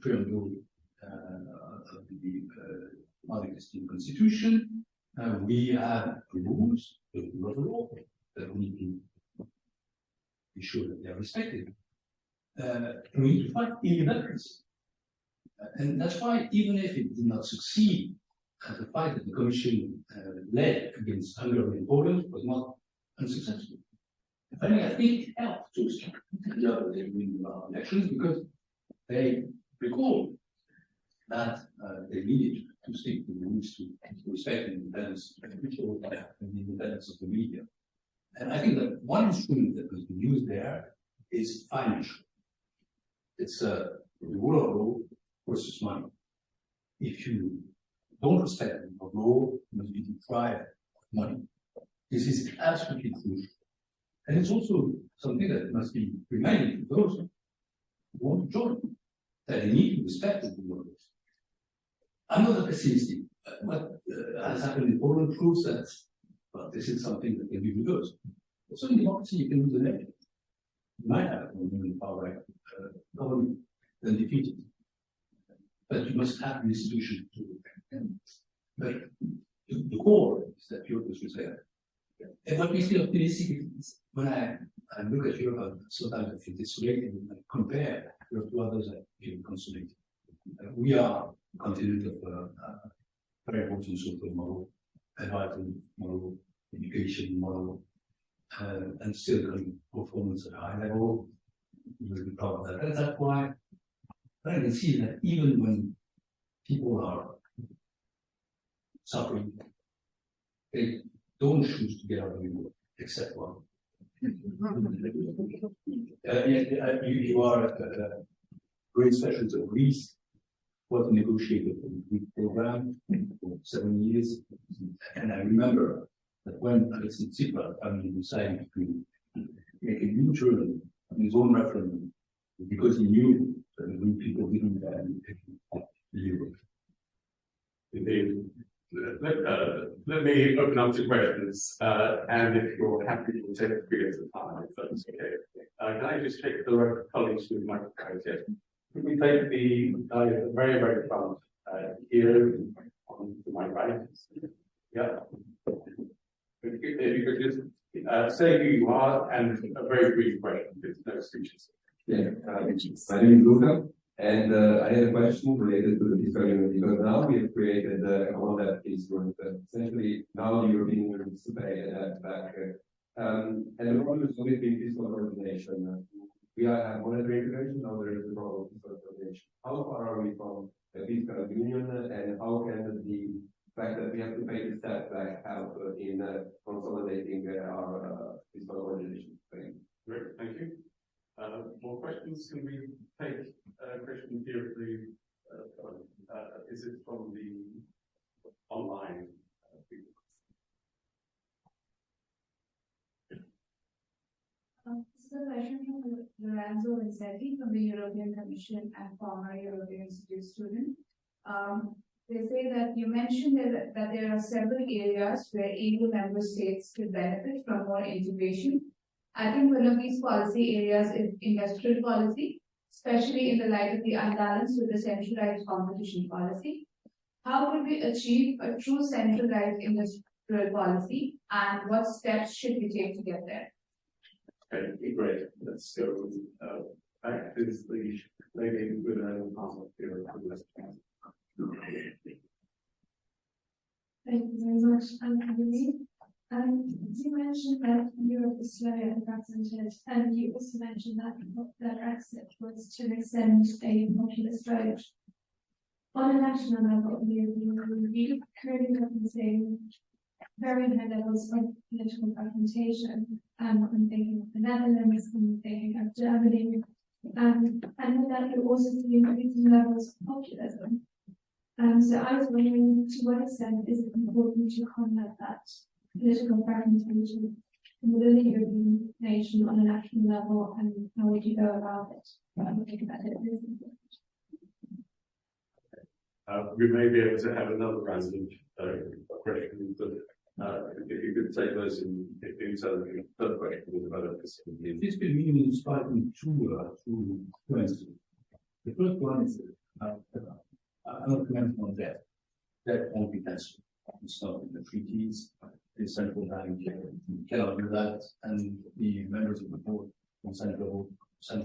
preamble of the Articles Constitution. We have rules, the rule of law, that we need to be sure that they are respected. We need to fight independence. And that's why, even if it did not succeed, the fight that the Commission led against Hungary and Poland was not unsuccessful. Finally, I think it helped to win elections because they recalled that they needed to stick to the rules to respect the independence and the independence of the media. And I think that one instrument that has been used there is financial. It's the rule of law versus money. If you don't respect the law, you must be deprived of money. This is absolutely crucial. And it's also something that must be reminded to those who want to join, that they need to respect the rule of law. I'm not a pessimistic. What has happened in Poland proves that this is something that can be reversed. Also in democracy, you can lose an election. You might have a ruling power right government then defeated. But you must have an institution to but the core is that Europe is resilient. And what makes me optimistic is when I look at Europe, sometimes I feel dissuaded and compare Europe to others, I feel consolidated. We are a continent of very important social model, environment model, education model, and still performance at a high level. We're really proud of that. And that's why I can see that even when people are suffering, they don't choose to get out of the war, except one. You are a great specialist of Greece, was negotiated for the Greek program for 7 years. And I remember that when LSE Cyprus decided to make a U-turn on his own referendum, because he knew that the Greek people didn't value the euro. Indeed. Let me open up to questions, and if you're happy, we'll take a few minutes of time, if that's okay. Can I just check the colleagues with microphones here? Can we take the very, very front here on to my right? Yeah. If you could just say who you are and a very brief question, there's no speeches. Yeah, my name is Luca, and I have a question related to the fiscal union, because now we have created a model that is going to essentially now the European Union needs to pay that back. And the problem is with the fiscal coordination. We have monetary integration, now there is the problem of fiscal coordination. How far are we from the fiscal union, and how can the fact that we have to pay the step back help in consolidating our fiscal coordination? Great, thank you. More questions? Can we take a question here at the, is it from the online people? This is a question from Lorenzo Vincetti from the European Commission and former European Institute student. They say that you mentioned that there are several areas where EU member states could benefit from more integration. I think one of these policy areas is industrial policy, especially in the light of the unbalance with the centralized competition policy. How could we achieve a true centralized industrial policy, and what steps should we take to get there? Okay, great. Let's go back to the lady with an answer here. Thank you very much, Anthony. You mentioned that Europe is slowly fragmented, and you also mentioned that Brexit was to extend a populist vote. On a national level, you currently witnessing very high levels of political fragmentation. I'm thinking of the Netherlands, I'm thinking of Germany, and with that you also see increasing levels of populism. So I was wondering, to what extent is it important to combat that political fragmentation within the European nation on a national level, and how would you go about it? I think about it. We may be able to have another random question, but if you could take those in turn, the third question was about this. Fiscal union is fighting two points. The first one is I'm not commenting on debt. Debt won't be cancelled. It's not in the treaties. The central bank cannot do that, and the members of the board from central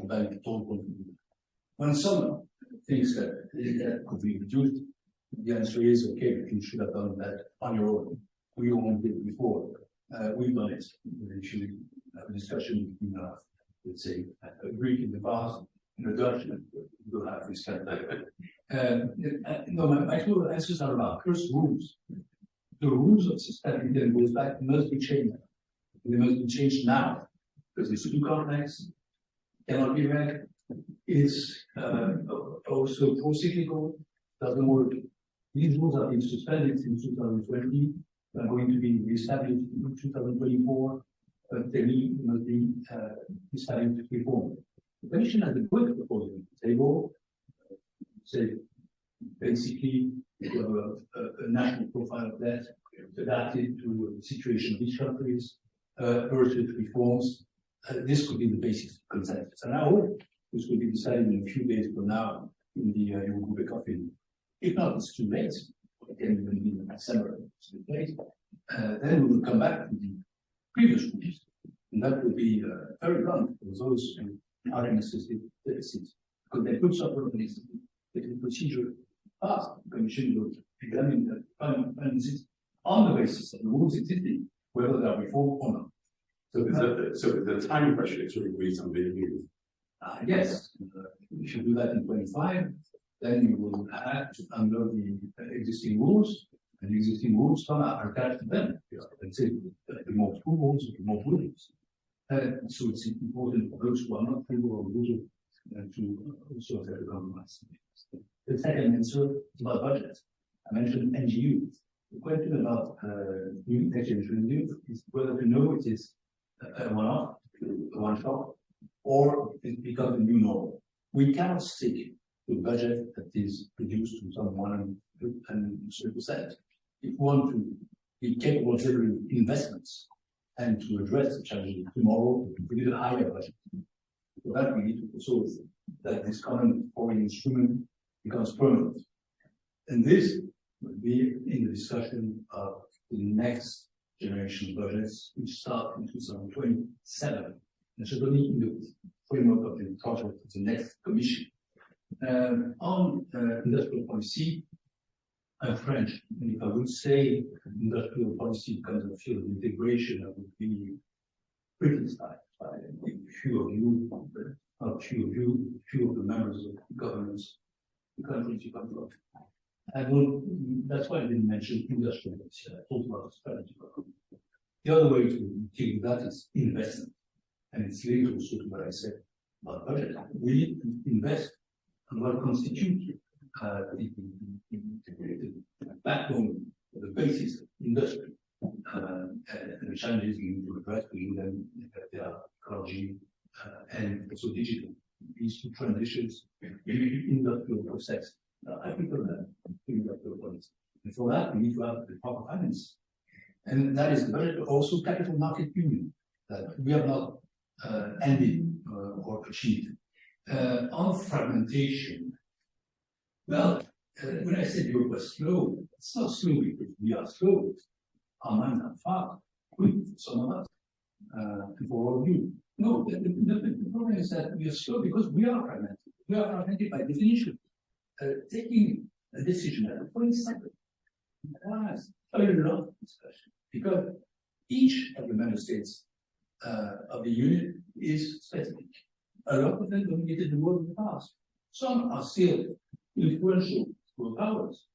bank don't want to do that. When someone thinks that it could be reduced, the answer is okay, but you should have done that on your own. We all did it before. We've done it. We actually have a discussion between, let's say, a Greek in the past and a Dutch, and we'll have this kind of thing. No, my two answers are about first rules. The rules of systemic that goes back must be changed. They must be changed now because it's too complex, cannot be read. It's also pro-cyclical, doesn't work. These rules have been suspended since 2020. They are going to be reestablished in 2024, but they must be established reform. The Commission has a good proposal on the table. Say, basically, a national profile of debt adapted to the situation of these countries versus reforms. This could be the basis of consensus. And I hope this will be decided in a few days from now in the Eurogroup coffee. If not, it's too late. It can even be in December. It's too late. Then we will come back to the previous rules. And that will be very blunt for those who are in excessive deficits. Because they could suffer from this procedure fast. The Commission will examine the finances on the basis of the rules existing, whether they are reformed or not. So the time pressure is really reasonably used. Yes, if you do that in 25, then you will have to under the existing rules, and the existing rules are attached to them. Let's say the more full rules, the more rules. So it's important for those who are not able of rules to also have a compromise. The second answer is about budget. I mentioned NGU. The question about new exchange review is whether to know it is a one-off, a one-shot, or it becomes a new normal. We cannot stick to a budget that is reduced to some 100%. If we want to be capable of delivering investments and to address the challenges of tomorrow, we need a higher budget. For that, we need to also that this common foreign instrument becomes permanent. And this will be in the discussion of the next generation budgets, which start in 2027, and certainly in the framework of the project of the next Commission. On industrial policy, I'm French, and if I would say industrial policy becomes a field of integration, I would be criticized by a few of you, not few of the members of the governments, the countries you come from. That's why I didn't mention industrial policy. I talked about strategy. The other way to deal with that is investment. And it's linked also to what I said about budget. We need to invest and what constitutes the backbone, the basis of industry. And the challenges we need to address, we need them, they are ecology and also digital. These two transitions, industrial process. I think of that industrial policy. And for that, we need to have the proper finance. And that is the budget, but also capital market union that we have not ended or achieved. On fragmentation, well, when I said Europe was slow, it's not slow because we are slow. Our minds are fast, quick for some of us, and for all of you. No, the problem is that we are slow because we are fragmented. We are fragmented by definition. Taking a decision at the point second requires a lot of discussion because each of the member states of the Union is specific. A lot of them dominated the world in the past. Some are still influential world powers.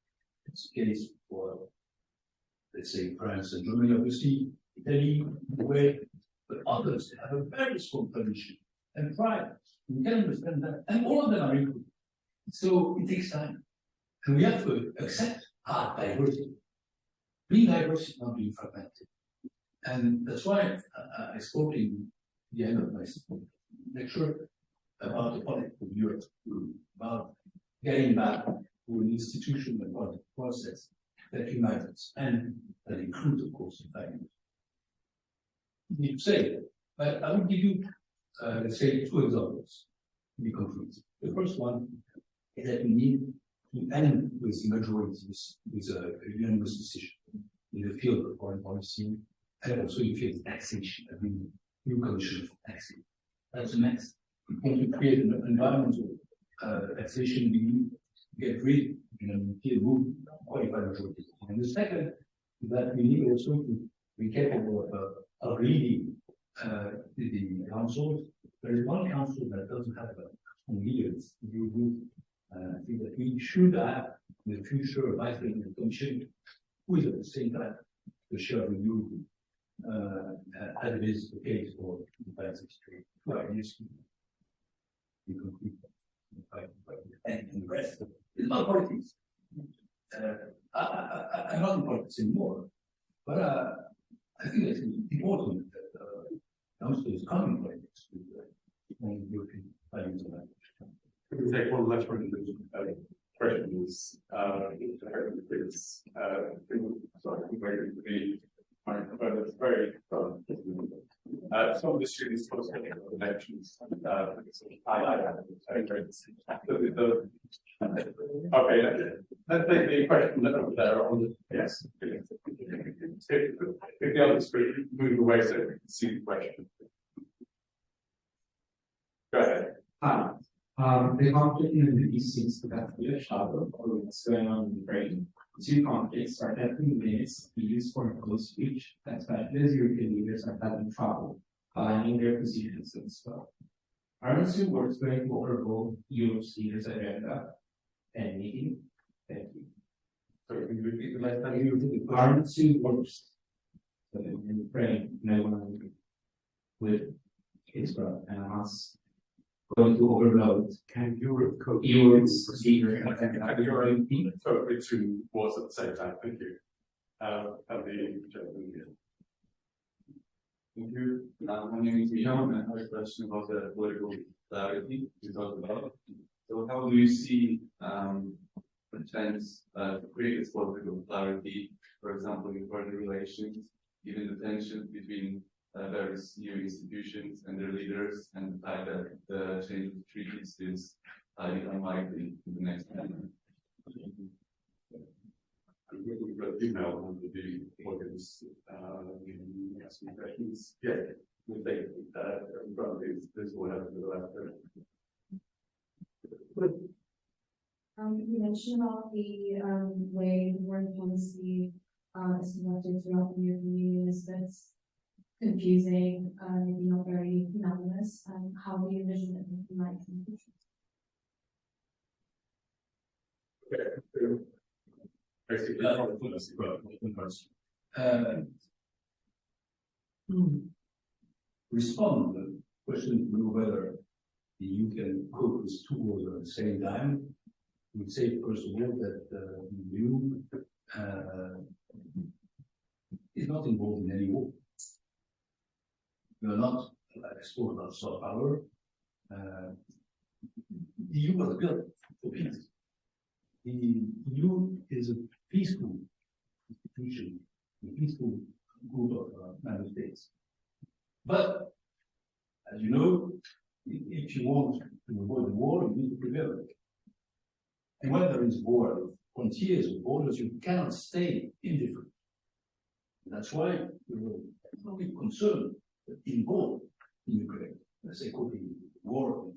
It's the case for, let's say, France and Germany, obviously, Italy, Kuwait, but others have a very strong tradition and pride. We can understand that, and all of them are equal. So it takes time, and we have to accept our diversity. Being diverse is not being fragmented, and that's why I spoke in the end of my lecture about the politics of Europe, about getting back to an institution and audit process that unites us and that includes, of course, values. You say, but I will give you, let's say, two examples to be concrete. The first one is that we need to end with majorities, with a unanimous decision in the field of foreign policy and also in the field of taxation. I mean, new commission for taxation. That's the next. We want to create an environmental taxation. We need to get rid of qualified majorities. And the second is that we need also to be capable of leading the councils. There is one council that doesn't have leaders. I think that we should have in the future a vice president commission who is at the same time the chair of the Eurogroup, as it is the case for the finance industry. And the rest is not politics. I'm not in politics anymore, but I think it's important that councils come in politics with European values and language. We can take one last question. Questions. But it's very some of the students talk about connections. Okay, let's take the question over there on the yes. If the other screen move away so we can see the question. Go ahead. The conflict in the Middle East seems to have been a shadow of what's going on in Ukraine. Two conflicts are definitely minutes used for close speech, especially as European leaders are having trouble aligning their positions and stuff. Are these two words going to overrule Europe's leaders' agenda and meeting? Thank you. So can you repeat the last time? Are two words in Ukraine, no one with Israel and Hamas going to overload Can Europe cope? Europe's leader And Europe cope with two wars at the same time? Thank you. And the gentleman here. Thank you. My name is Miham, and I have a question about the political clarity you talked about. So how do you see the chance to create this political clarity, for example, in foreign relations, given the tension between various new institutions and their leaders, and the fact that the change of the treaties is highly unlikely in the next 10 years? We've got an email on the organs, asking questions. Yeah, we'll take this will happen to the last. You mentioned about the way foreign policy is conducted throughout the European Union is that's confusing, maybe not very unanimous. How do you envision it looking like in the future? To respond to the question to know whether the EU can cope with two wars at the same time, I would say first of all that the EU is not involved in any war. We are not exposed to soft power. The EU was built for peace. The EU is a peaceful institution, a peaceful group of member states. But, as you know, if you want to avoid the war, you need to prevent it. And when there is war, frontiers or borders, you cannot stay indifferent. That's why we're not concerned, but involved in Ukraine. Let's say, the war,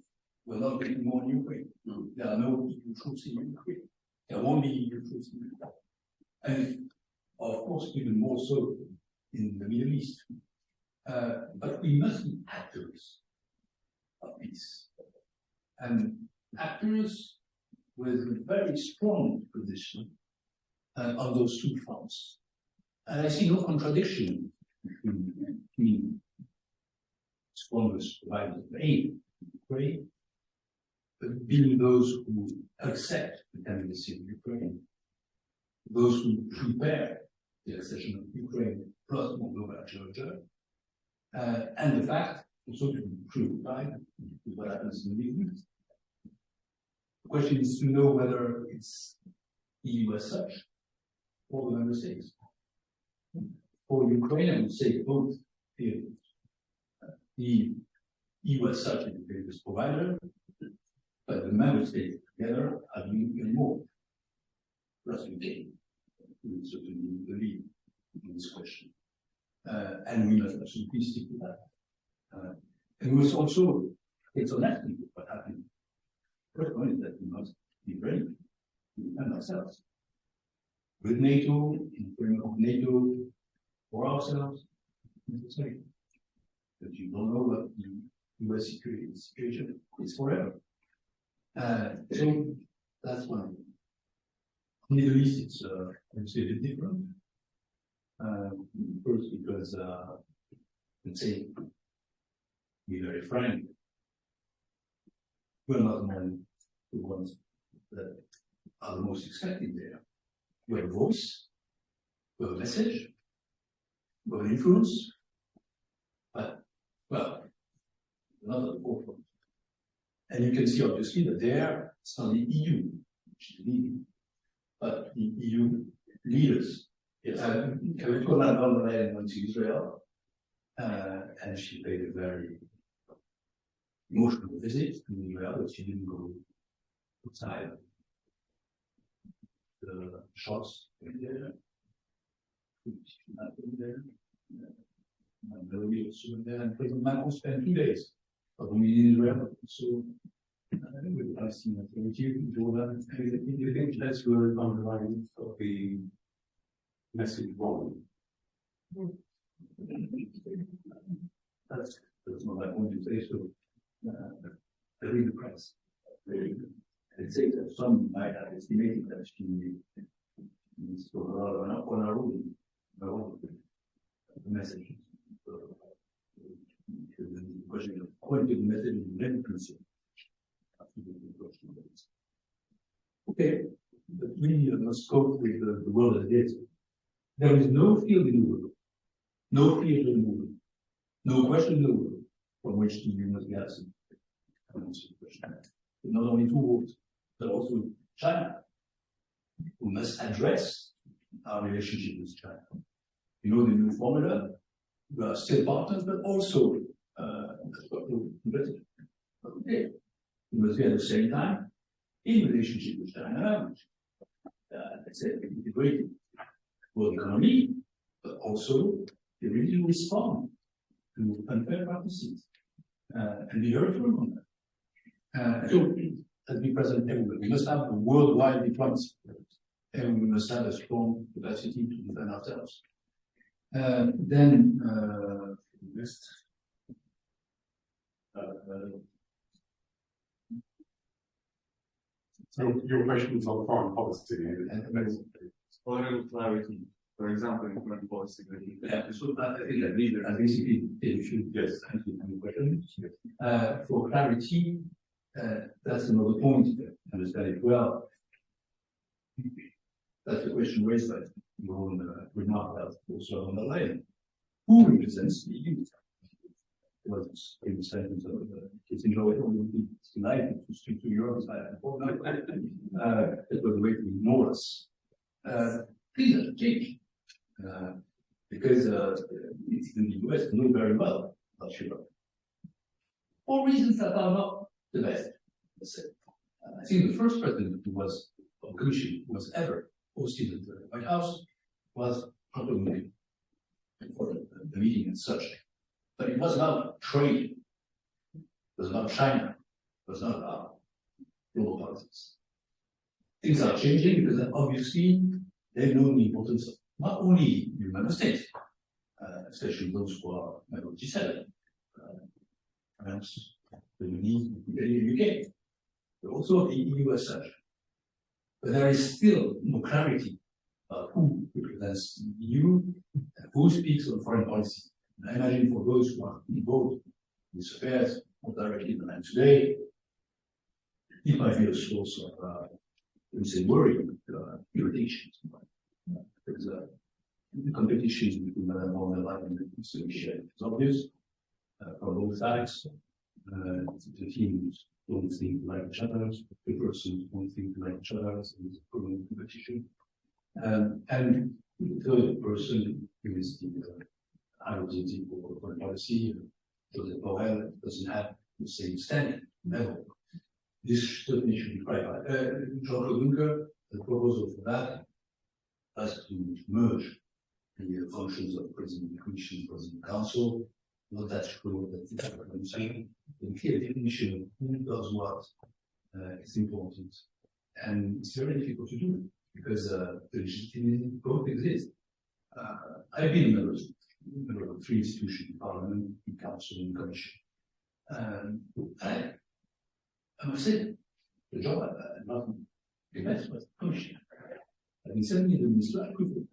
we're not getting more in Ukraine. No. There are no EU troops in Ukraine. There won't be EU troops in Ukraine. And, of course, even more so in the Middle East. But we must be actors of peace. And actors with a very strong position on those two fronts. And I see no contradiction between strongest providers of aid in Ukraine, but being those who accept the candidacy of Ukraine, those who prepare the accession of Ukraine plus Moldova, Georgia, and the fact also to be preoccupied with what happens in the Middle East. The question is to know whether it's EU as such or the member states. For Ukraine, I would say both periods. The EU as such is the biggest provider, but the member states together are doing even more. Plus UK, certainly the lead in this question. And we must absolutely stick to that. And we must also take some action with what happened. First one is that we must be ready to defend ourselves. With NATO, in the framework of NATO, for ourselves, necessary. But you don't know what the US security situation is forever. So that's one. In the Middle East, it's I would say a bit different. First, because let's say, be very frank, we're not among the ones that are the most expected there. We have a voice, we have a message, we have an influence, but, well, not at the forefront. And you can see obviously that there, it's not the EU which is leading, but the EU leaders. Yes, Ursula von der Leyen went to Israel, and she paid a very emotional visit to Israel, but she didn't go outside the shots in there. She did not go there. Melody also went there, and President Macron spent 2 days, not only in Israel, but also with the Palestinian Authority, Jordan, everything. Do you think that's where underlying of the message wrong? That's not my point to say so. I read the press. It says that some might have estimated that she needs to on our own the message. The question of quality of the message is very concerned. Okay, but we must cope with the world as it is. There is no field in the world, no field in the world, no question in the world from which the EU must be absent. Not only towards, but also China, who must address our relationship with China. You know the new formula, we are still partners, but also competitive. Okay, we must be at the same time in relationship with China, let's say integrated world economy, but also the ability to respond to unfair practices and be very firm on that. So, let's be present everywhere. We must have a worldwide diplomacy, and we must have a strong capacity to defend ourselves. Then, next. So your question is on foreign policy and Political clarity, for example, in foreign policy. So I think that leader, and basically, if you just answer the question, for clarity, that's another point. Understand it well. That's the question raised by your own remark that also on the line. Who represents the EU? It was in the sentence of it's in no way it's delighted to speak to Europe. It was a way to ignore us. Things have changed because it's in the US know very well about Europe. For reasons that are not the best, let's say. I think the first president who was of the Commission who was ever hosted at the White House was probably for the meeting and such. But it was about trade, it was about China, it was not about global politics. Things are changing because obviously they know the importance of not only the member states, especially those who are member G7, France, Germany, the UK, but also the EU as such. But there is still no clarity about who represents the EU and who speaks on foreign policy. And I imagine for those who are involved in this affairs more directly than I am today, it might be a source of, worry, irritation. Because the competition between Madame von der Leyen and Mr. Michel is obvious from both sides. The teams don't think like each other, the person don't think like each other, so it's a permanent competition. And the third person is the identity for foreign policy, Joseph Borrell doesn't have the same standing level. This certainly should be clarified. Jean-Claude Juncker, the proposal for that has to merge the functions of President of the Commission, President of the Council. Not that sure that it's what I'm saying. The clear definition of who does what is important. And it's very difficult to do because the legitimacy both exist. I've been a member of three institutions, Parliament, Council, and Commission. I must say, the job I'm not the best was Commission. I've been sending the minister approval.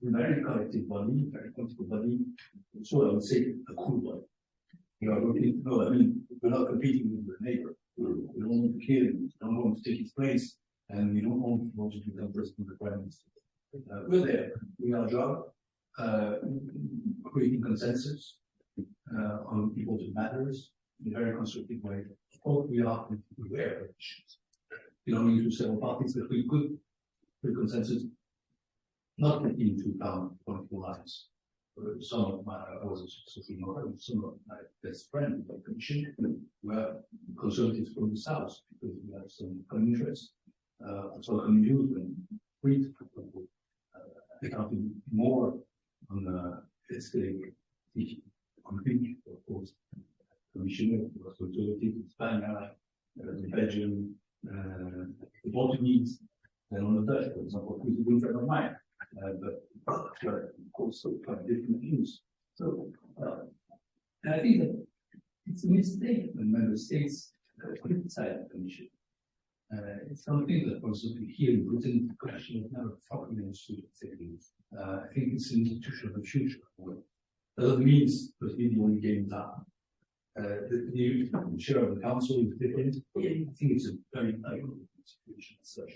Very collective body, very political body, so I would say a cool body. You are looking, no, I mean, we're not competing with the neighbor. We don't want to kill him, we don't want to take his place, and we don't want to become president of the prime minister. We're there, doing our job, creating consensus on important matters in a very constructive way. Of course, we are aware of issues. Belonging to several parties, but we could create consensus, not taking into account political lines. Some of my, I was a Supreme Audit, some of my best friends, like Commission, were conservatives from the South, because we have some common interests, also common views, and free to accounting more on the, let's say, the complete, of course, Commissioner was conservative in Spain, in Belgium, the Portuguese, and on the Dutch, for example, who's a good friend of mine. But also quite different views. So, and I think that it's a mistake when member states criticize the Commission. It's something that also here in Britain, the Commission is never properly understood. I think it's an institution of the future. That means that we're the only game down. The new chair of the council is different. I think it's a very ugly institution as such.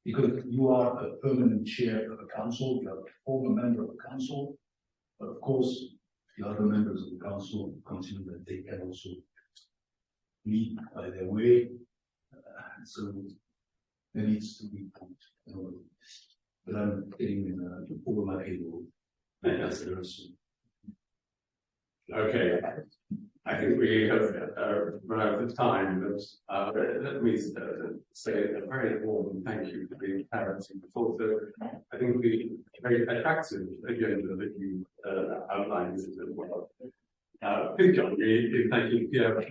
Because you are a permanent chair of a council, you are a former member of a council, but of course, the other members of the council consider that they can also lead by their way. So there needs to be put. But I'm getting over my head. That's the rest. Okay. I think we have run out of time, but let me say a very warm thank you for the clarity. Also, I think the very attractive agenda that you outlined as well. Thank you, Pierre.